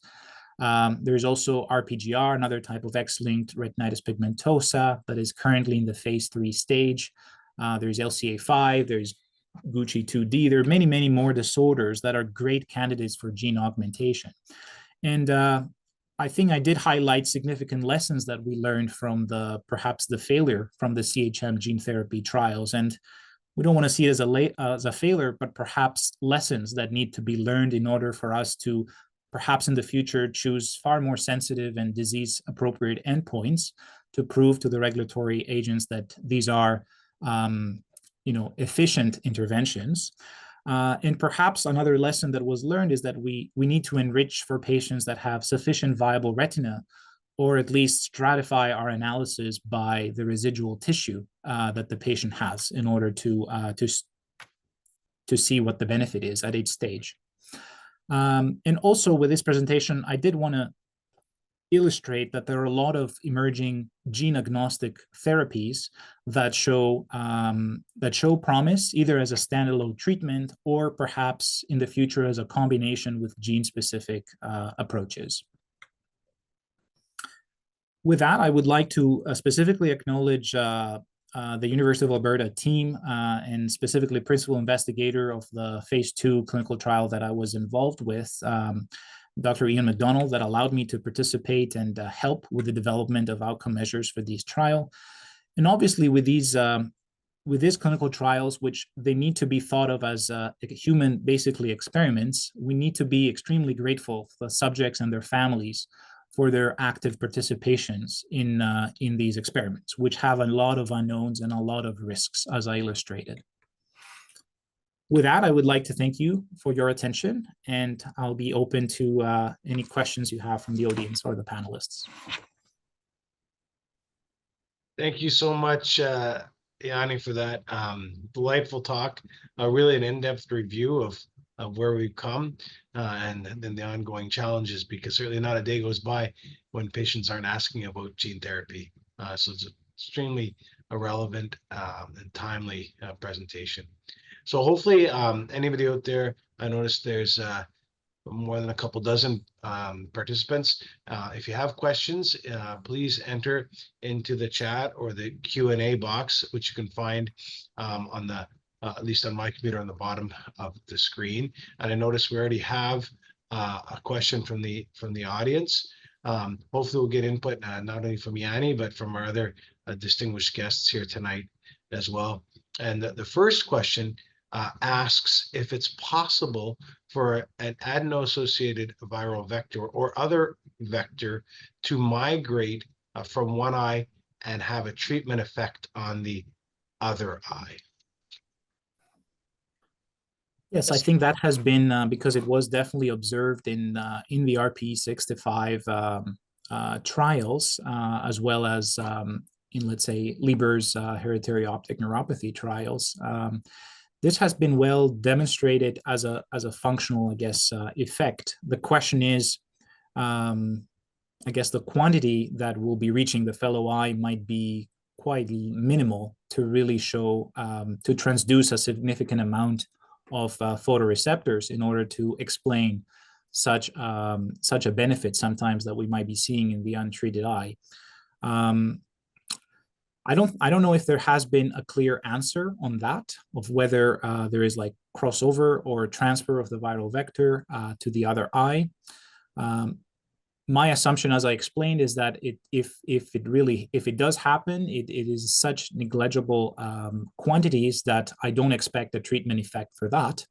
There's also RPGR, another type of X-linked retinitis pigmentosa that is currently in the phase 3 stage. There's LCA5, there's Gucci 2D. There are many, many more disorders that are great candidates for gene augmentation. And I think I did highlight significant lessons that we learned from perhaps the failure from the CHM gene therapy trials. And we don't want to see it as a failure, but perhaps lessons that need to be learned in order for us to perhaps in the future choose far more sensitive and disease appropriate endpoints to prove to the regulatory agents that these are efficient interventions. And perhaps another lesson that was learned is that we need to enrich for patients that have sufficient viable retina, or at least stratify our analysis by the residual tissue that the patient has in order to see what the benefit is at each stage. And also with this presentation, I did want to illustrate that there are a lot of emerging gene agnostic therapies that show promise either as a standalone treatment or perhaps in the future as a combination with gene specific approaches. With that, I would like to specifically acknowledge the University of Alberta team and specifically principal investigator of the phase 2 clinical trial that I was involved with, Dr. Ian McDonald, that allowed me to participate and help with the development of outcome measures for these trials. And obviously with these clinical trials, which they need to be thought of as human, basically experiments, we need to be extremely grateful for the subjects and their families for their active participations in these experiments, which have a lot of unknowns and a lot of risks, as I illustrated. With that, I would like to thank you for your attention, and I'll be open to any questions you have from the audience or the panelists. Thank you so much, Yanni, for that delightful talk. Really an in-depth review of where we've come and then the ongoing challenges, because certainly not a day goes by when patients aren't asking about gene therapy. So it's an extremely relevant and timely presentation. So hopefully anybody out there, I noticed there's more than a couple dozen participants. If you have questions, please enter into the chat or the Q&A box, which you can find on the, at least on my computer, on the bottom of the screen. And I noticed we already have a question from the audience. Hopefully we'll get input not only from Yanni, but from our other distinguished guests here tonight as well. And the first question asks if it's possible for an adeno-associated viral vector or other vector to migrate from one eye and have a treatment effect on the other eye. Yes, I think that has been because it was definitely observed in the RPE65 trials, as well as in, let's say, Leber's hereditary optic neuropathy trials. This has been well demonstrated as a functional, I guess, effect. The question is, I guess, the quantity that will be reaching the fellow eye might be quite minimal to really show, to transduce a significant amount of photoreceptors in order to explain such a benefit sometimes that we might be seeing in the untreated eye. I don't know if there has been a clear answer on that, of whether there is like crossover or transfer of the viral vector to the other eye. My assumption, as I explained, is that if it does happen, it is such negligible quantities that I don't expect a treatment effect for that.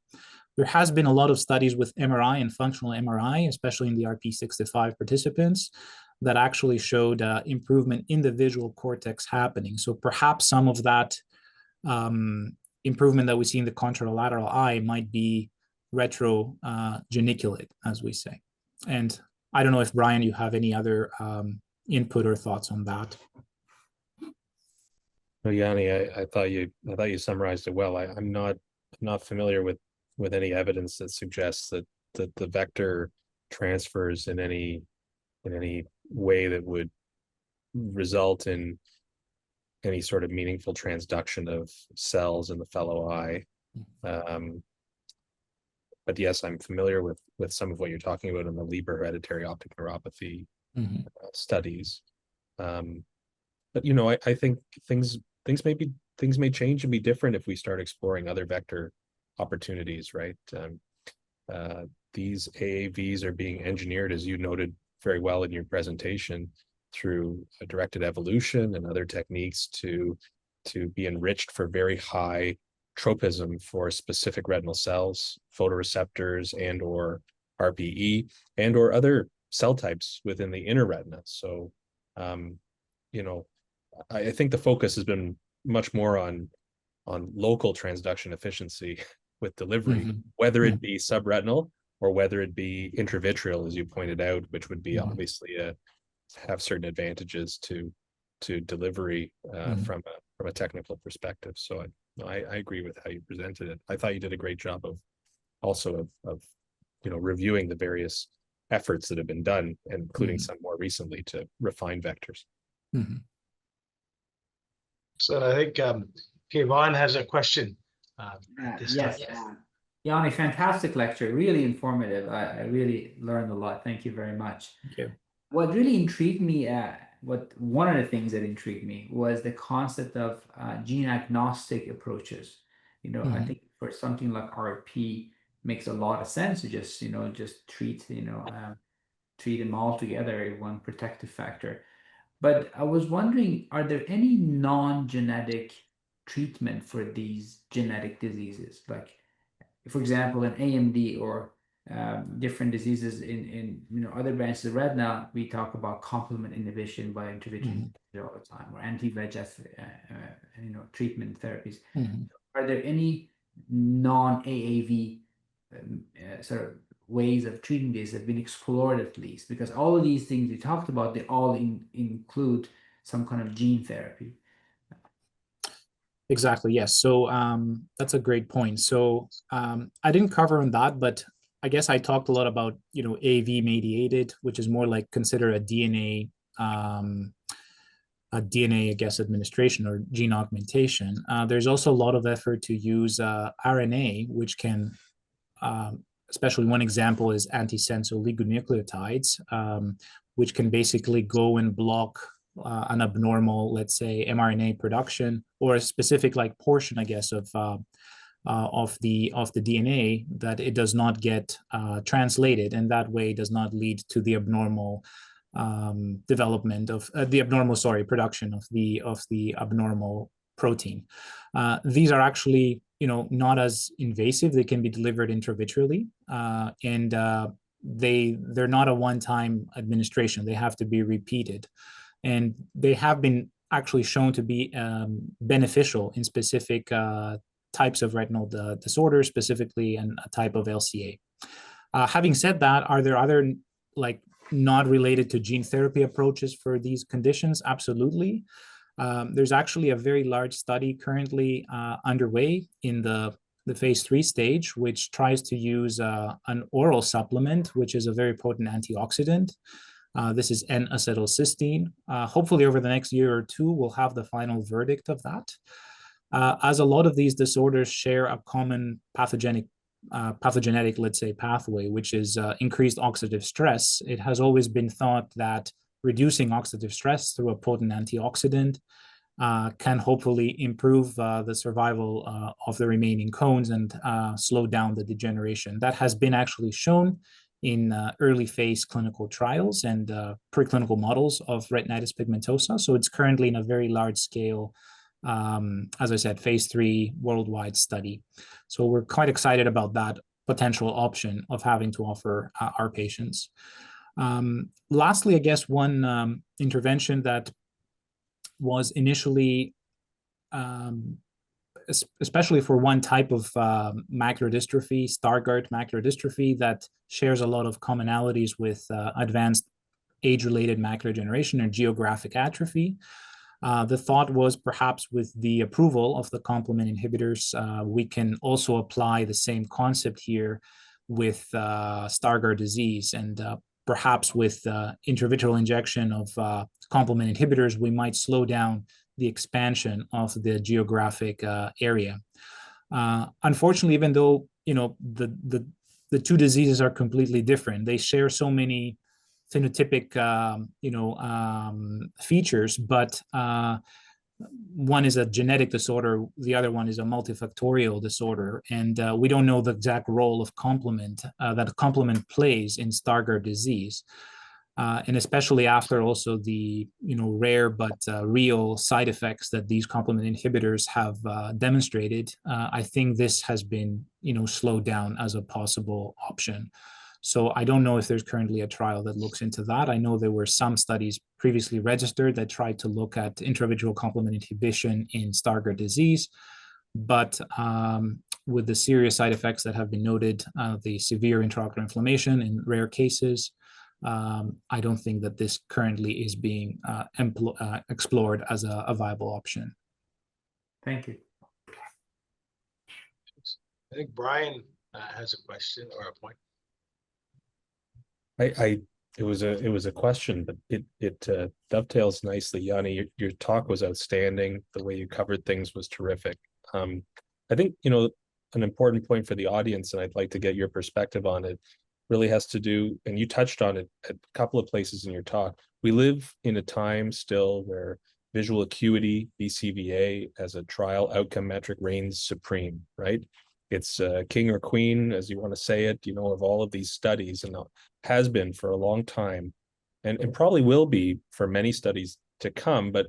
There has been a lot of studies with MRI and functional MRI, especially in the RP65 participants, that actually showed improvement in the visual cortex happening. So perhaps some of that improvement that we see in the contralateral eye might be retrogeniculate, as we say. And I don't know if, Brian, you have any other input or thoughts on that. No, Yanni, I thought you summarized it well. I'm not familiar with any evidence that suggests that the vector transfers in any way that would result in any sort of meaningful transduction of cells in the fellow eye. But yes, I'm familiar with some of what you're talking about in the Leber hereditary optic neuropathy studies. But you know, I think things may change and be different if we start exploring other vector opportunities, right? These AAVs are being engineered, as you noted very well in your presentation, through a directed evolution and other techniques to be enriched for very high tropism for specific retinal cells, photoreceptors, and or RPE, and or other cell types within the inner retina. So, you know, I think the focus has been much more on local transduction efficiency with delivery, whether it be subretinal or whether it be intravitreal, as you pointed out, which would be obviously have certain advantages to delivery from a technical perspective. So I agree with how you presented it. I thought you did a great job of you know, reviewing the various efforts that have been done, including some more recently to refine vectors. So I think Kayvon has a question. Yes, Yanni, fantastic lecture, really informative. I really learned a lot. Thank you very much. Thank you. What really intrigued me, one of the things that intrigued me was the concept of gene agnostic approaches. You know, I think for something like RP makes a lot of sense to just treat them all together, one protective factor. But I was wondering, are there any non-genetic treatment for these genetic diseases? Like, for example, in AMD or different diseases in other branches of retina, we talk about complement inhibition by intravitreal all the time, or anti-VEGF treatment therapies. Are there any non-AAV sort of ways of treating this that have been explored, at least? Because all of these things we talked about, they all include some kind of gene therapy. Exactly, yes. So that's a great point. So I didn't cover on that, but I guess I talked a lot about, AAV mediated, which is more like considered a DNA, I guess, administration or gene augmentation. There's also a lot of effort to use RNA, which can, especially one example is antisense oligonucleotides, which can basically go and block an abnormal, let's say, mRNA production, or a specific portion, I guess, of of the DNA, that it does not get translated, and that way does not lead to the abnormal development of production of the abnormal protein. These are actually, not as invasive. They can be delivered intravitreally, and they're not a one-time administration. They have to be repeated, and they have been actually shown to be beneficial in specific types of retinal disorders, specifically in a type of LCA. Having said that, are there other not related to gene therapy approaches for these conditions? Absolutely. There's actually a very large study currently underway in the phase 3 stage, which tries to use an oral supplement, which is a very potent antioxidant. This is N-acetylcysteine. Hopefully over the next year or two, we'll have the final verdict of that. As a lot of these disorders share a common pathogenic, let's say, pathway, which is increased oxidative stress, it has always been thought that reducing oxidative stress through a potent antioxidant can hopefully improve the survival of the remaining cones and slow down the degeneration. That has been actually shown in early phase clinical trials and preclinical models of retinitis pigmentosa. So it's currently in a very large scale, as I said, phase 3 worldwide study. So we're quite excited about that potential option of having to offer our patients. Lastly, I guess one intervention that was initially, especially for one type of macular dystrophy, Stargardt macular dystrophy, that shares a lot of commonalities with advanced age-related macular degeneration and geographic atrophy. The thought was perhaps with the approval of the complement inhibitors, we can also apply the same concept here with Stargardt disease, and perhaps with intravitreal injection of complement inhibitors, we might slow down the expansion of the geographic area. Unfortunately, even though the two diseases are completely different, they share so many phenotypic features, but one is a genetic disorder, the other one is a multifactorial disorder, and we don't know the exact role of complement that complement plays in Stargardt disease. And especially after also the rare but real side effects that these complement inhibitors have demonstrated, I think this has been slowed down as a possible option. So I don't know if there's currently a trial that looks into that. I know there were some studies previously registered that tried to look at intravitreal complement inhibition in Stargardt disease, but with the serious side effects that have been noted, the severe intraocular inflammation in rare cases, I don't think that this currently is being explored as a viable option. Thank you. I think Brian has a question or a point. It was a question, but it dovetails nicely. Yanni, your talk was outstanding. The way you covered things was terrific. I think an important point for the audience, and I'd like to get your perspective on it, really has to do, and you touched on it at a couple of places in your talk. We live in a time still where visual acuity, BCVA, as a trial outcome metric reigns supreme, right? It's king or queen, as you want to say it, of all of these studies, and has been for a long time, and probably will be for many studies to come. But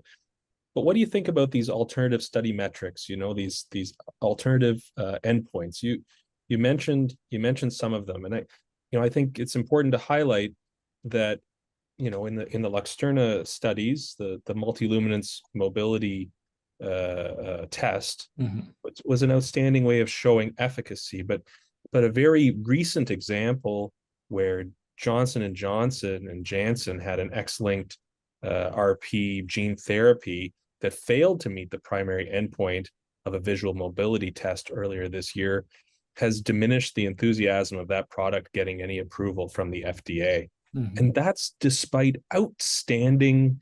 what do you think about these alternative study metrics? These alternative endpoints. You mentioned some of them, and I think it's important to highlight that in the Luxturna studies, the multiluminance mobility test was an outstanding way of showing efficacy, but a very recent example where Johnson & Johnson and Janssen had an X-linked RP gene therapy that failed to meet the primary endpoint of a visual mobility test earlier this year has diminished the enthusiasm of that product getting any approval from the FDA. And that's despite outstanding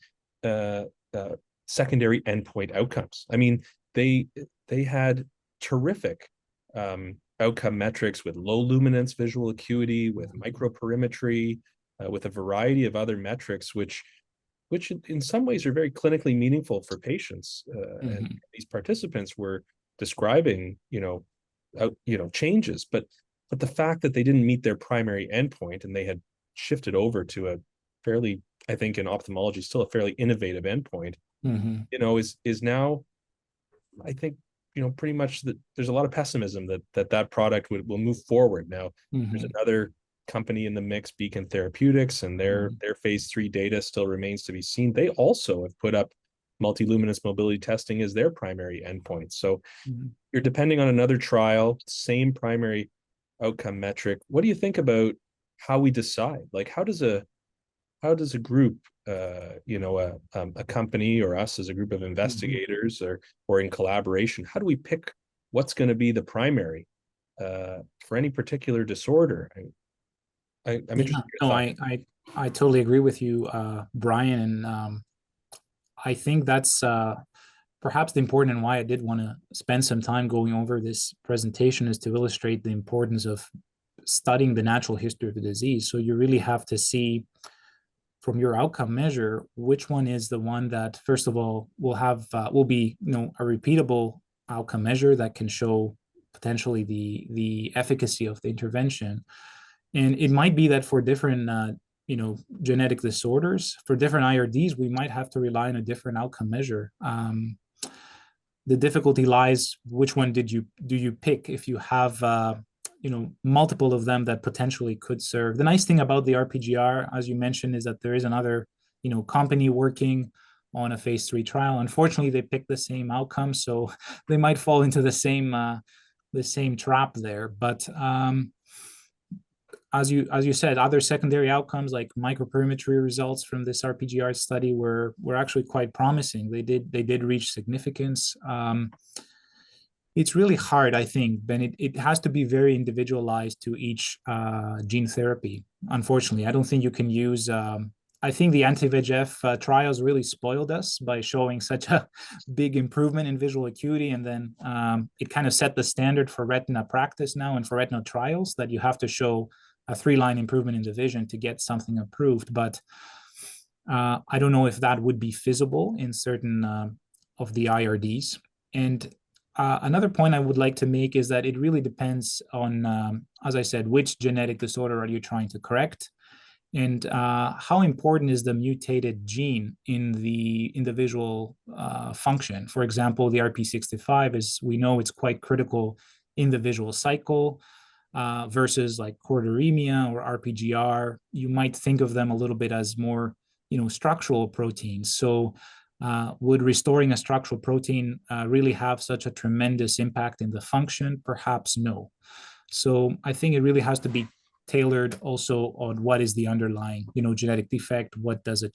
secondary endpoint outcomes. I mean, they had terrific outcome metrics with low luminance visual acuity, with microperimetry, with a variety of other metrics, which in some ways are very clinically meaningful for patients. And these participants were describing, changes, but the fact that they didn't meet their primary endpoint and they had shifted over to a fairly, I think in ophthalmology, still a fairly innovative endpoint, is now, I think, pretty much that there's a lot of pessimism that product will move forward. Now, there's another company in the mix, Beacon Therapeutics, and their phase 3 data still remains to be seen. They also have put up multiluminance mobility testing as their primary endpoint. So you're depending on another trial, same primary outcome metric. What do you think about how we decide? Like, how does a group, a company or us as a group of investigators or in collaboration, how do we pick what's going to be the primary for any particular disorder? I'm interested. No, I totally agree with you, Brian, and I think that's perhaps the important, and why I did want to spend some time going over this presentation, is to illustrate the importance of studying the natural history of the disease. So you really have to see from your outcome measure which one is the one that, first of all, will be a repeatable outcome measure that can show potentially the efficacy of the intervention. And it might be that for different genetic disorders, for different IRDs, we might have to rely on a different outcome measure. The difficulty lies, which one do you pick if you have multiple of them that potentially could serve. The nice thing about the RPGR, as you mentioned, is that there is another company working on a phase 3 trial. Unfortunately, they picked the same outcome, so they might fall into the same trap there. But as you said, other secondary outcomes like microperimetry results from this RPGR study were actually quite promising. They did reach significance. It's really hard, I think, Ben. It has to be very individualized to each gene therapy. Unfortunately, I don't think you can use. I think the anti-VEGF trials really spoiled us by showing such a big improvement in visual acuity, and then it kind of set the standard for retina practice now and for retinal trials that you have to show a 3-line improvement in the vision to get something approved. But I don't know if that would be feasible in certain of the IRDs. And another point I would like to make is that it really depends on, as I said, which genetic disorder are you trying to correct, and how important is the mutated gene in the visual function. For example, the RP65 we know it's quite critical in the visual cycle, versus like choroideremia or RPGR. You might think of them a little bit as more, structural proteins. So would restoring a structural protein really have such a tremendous impact in the function? Perhaps no. So I think it really has to be tailored also on what is the underlying, genetic defect, what does it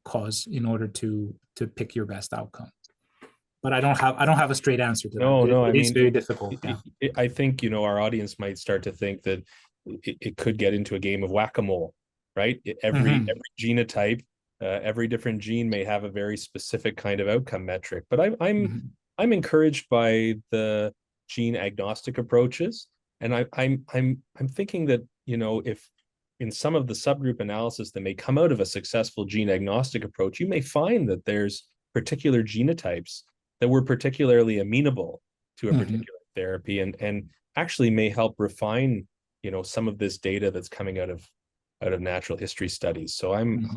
cause in order to pick your best outcome. But I don't have a straight answer to that. No, it's very difficult. Yeah. I think, our audience might start to think that it could get into a game of whack-a-mole, right? Every genotype, every different gene may have a very specific kind of outcome metric. But I'm encouraged by the gene agnostic approaches, and I'm thinking that if in some of the subgroup analysis that may come out of a successful gene agnostic approach, you may find that there's particular genotypes that were particularly amenable to a particular therapy, and actually may help refine, some of this data that's coming out of natural history studies. So I'm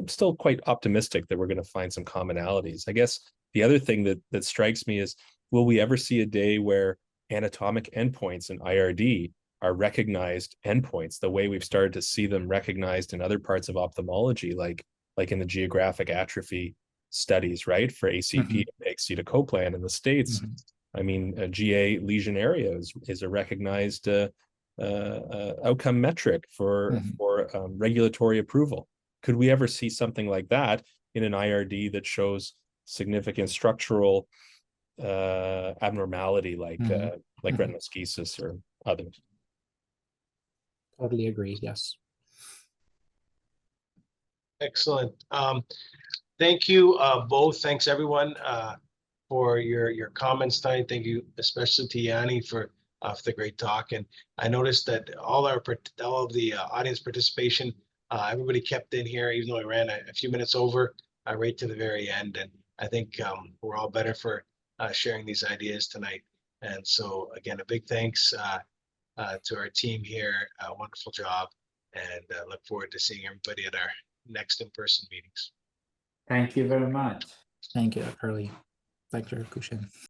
still quite optimistic that we're going to find some commonalities. I guess the other thing that strikes me is, will we ever see a day where anatomic endpoints in IRD are recognized endpoints the way we've started to see them recognized in other parts of ophthalmology, like in the geographic atrophy studies, right? For ACP and pegcetacoplan in the States. I mean, a GA lesion area is a recognized outcome metric for regulatory approval. Could we ever see something like that in an IRD that shows significant structural abnormality, like retinoschisis or others? Totally agree. Yes. Excellent. Thank you both. Thanks everyone for your comments tonight. Thank you especially to Yanni for the great talk. And I noticed that all of the audience participation, everybody kept in here, even though I ran a few minutes over, right to the very end. And I think we're all better for sharing these ideas tonight. And so again, a big thanks to our team here. Wonderful job, and look forward to seeing everybody at our next in-person meetings. Thank you very much. Thank you, Hurley. Dr. Kushin.